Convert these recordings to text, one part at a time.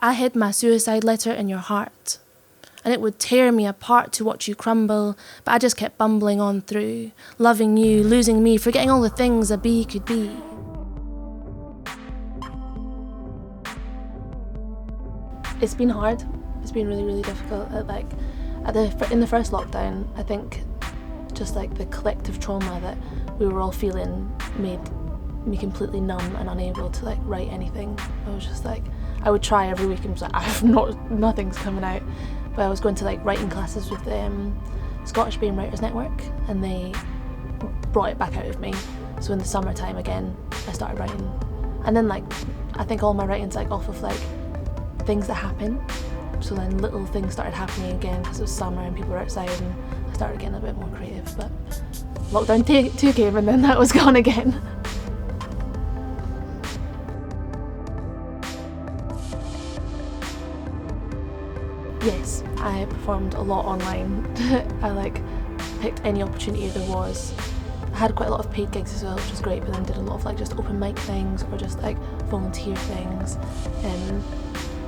I hid my suicide letter in your heart, and it would tear me apart to watch you crumble, but I just kept bumbling on through, loving you, losing me, forgetting all the things a bee could be. It's been hard. It's been really, really difficult. In the first lockdown, I think just like the collective trauma that we were all feeling made me completely numb and unable to like write anything. I was just like, I would try every week and was like, nothing's coming out. But I was going to like writing classes with the Scottish Bay Writers Network, and they brought it back out of me. So in the summertime again, I started writing. And then like, I think all my writing's like off of like things that happen. So then little things started happening again because it was summer and people were outside, and I started getting a bit more creative. But lockdown 2 came and then that was gone again. Yes, I performed a lot online. I like picked any opportunity there was. I had quite a lot of paid gigs as well, which was great, but then did a lot of like just open mic things or just like volunteer things.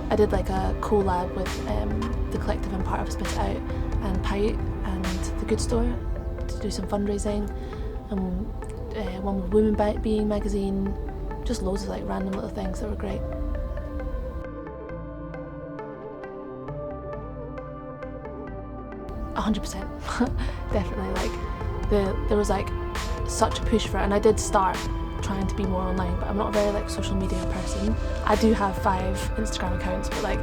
I did like a collab with the collective I'm part of, Spit It Out, and Pout and The Good Store to do some fundraising, and one with Women Being magazine, just loads of like random little things that were great. %, definitely. Like there was like such a push for it, and I did start trying to be more online, but I'm not a very like social media person. I do have 5 Instagram accounts, but like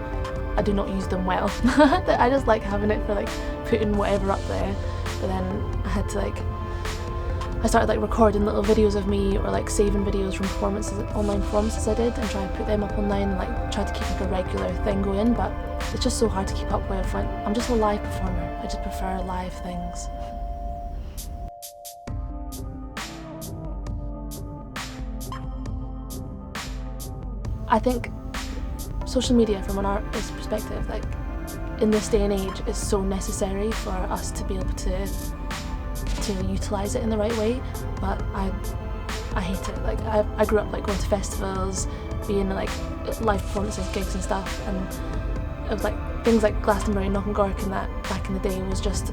I do not use them well. I just like having it for like putting whatever up there, but then I started like recording little videos of me, or like saving videos from online performances I did, and try and put them up online, and like try to keep like a regular thing going, but it's just so hard to keep up with when I'm just a live performer. I just prefer live things. I think social media from an artist's perspective, like in this day and age, is so necessary for us to be able to utilise it in the right way, but I hate it. Like I grew up like going to festivals, being like live performances, gigs and stuff, and it was like things like Glastonbury, Knockengork and that back in the day was just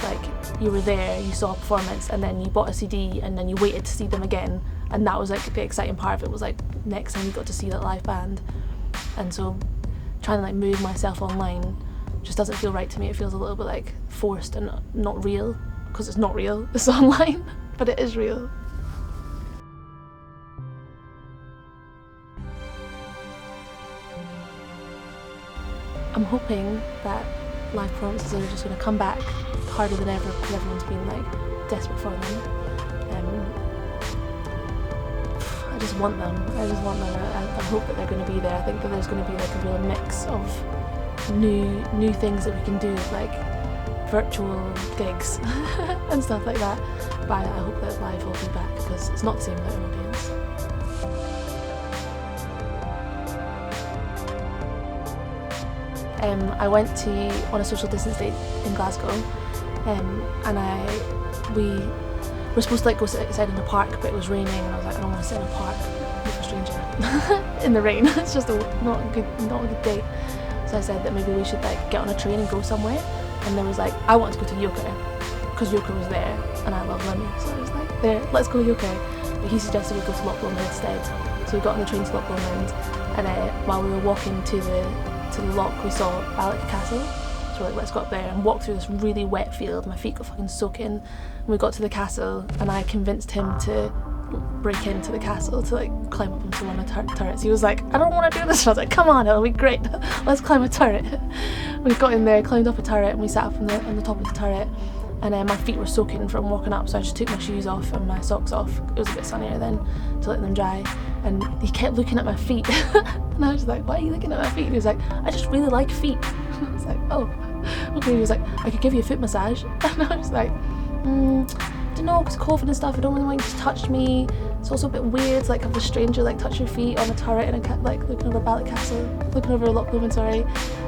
like you were there, you saw a performance, and then you bought a CD, and then you waited to see them again, and that was like the exciting part of it, was like next time you got to see that live band. And so trying to like move myself online just doesn't feel right to me. It feels a little bit like forced and not real, because it's not real, it's online, but it is real. I'm hoping that live performances are just going to come back harder than ever, because everyone's been like desperate for them. I just want them. I hope that they're going to be there. I think that there's going to be like a real mix of new things that we can do, like virtual gigs and stuff like that. But I hope that live will be back, because it's not the same without an audience. I went on a social distance date in Glasgow, and we were supposed to like go sit outside in a park, but it was raining, and I was like, I don't want to sit in a park with a stranger in the rain. It's just not a good date. So I said that maybe we should like get on a train and go somewhere, and there was like, I wanted to go to Yoker because Yoker was there, and I love Lemmy, so I was like, there, let's go Yoker. But he suggested we go to Loch Lomond instead, so we got on the train to Loch Lomond, and while we were walking to the loch, we saw Bayler Castle, so we're like, let's go up there and walk through this really wet field. My feet got fucking soaking, and we got to the castle, and I convinced him to break into the castle to like climb up onto one of the turrets. He was like, I don't want to do this. I was like, come on, it'll be great, let's climb a turret. We got in there, climbed up a turret, and we sat up on the top of the turret, and my feet were soaking from walking up, so I just took my shoes off and my socks off. It was a bit sunnier then, to let them dry, and he kept looking at my feet. And I was like, why are you looking at my feet? And he was like, I just really like feet. I was like, oh, okay. He was like, I could give you a foot massage. And I was like, I don't know, because COVID and stuff, I don't really want you to touch me. It's also a bit weird to like have a stranger like touch your feet on a turret, and like looking over Bayler Castle, looking over Loch Lomond, sorry.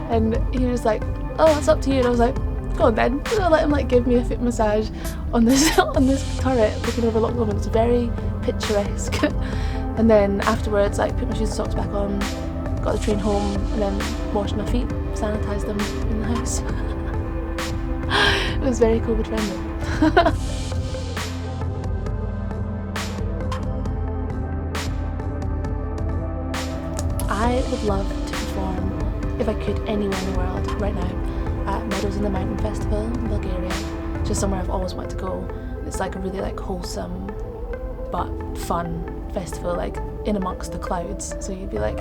And he was like, oh, it's up to you. And I was like, go on then. And I let him like give me a foot massage on this turret looking over Loch Lomond. It's very picturesque. And then afterwards, like, put my shoes and socks back on, got the train home and then washed my feet, sanitised them in the house. It was very COVID friendly. I would love to perform, if I could, anywhere in the world right now, at Meadows in the Mountain Festival in Bulgaria. Just somewhere I've always wanted to go. It's like a really like wholesome but fun festival, like in amongst the clouds. So you'd be like,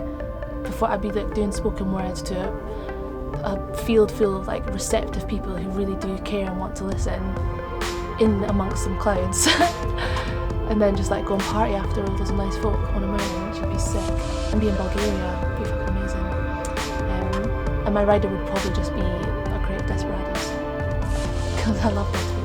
before I'd be like doing spoken words to a field full of like receptive people who really do care and want to listen in amongst some clouds. And then just like go and party after with some nice folk on a mountain, which would be sick. And be in Bulgaria would be fucking amazing. And my rider would probably just be a great Desperados, because I love Desperados.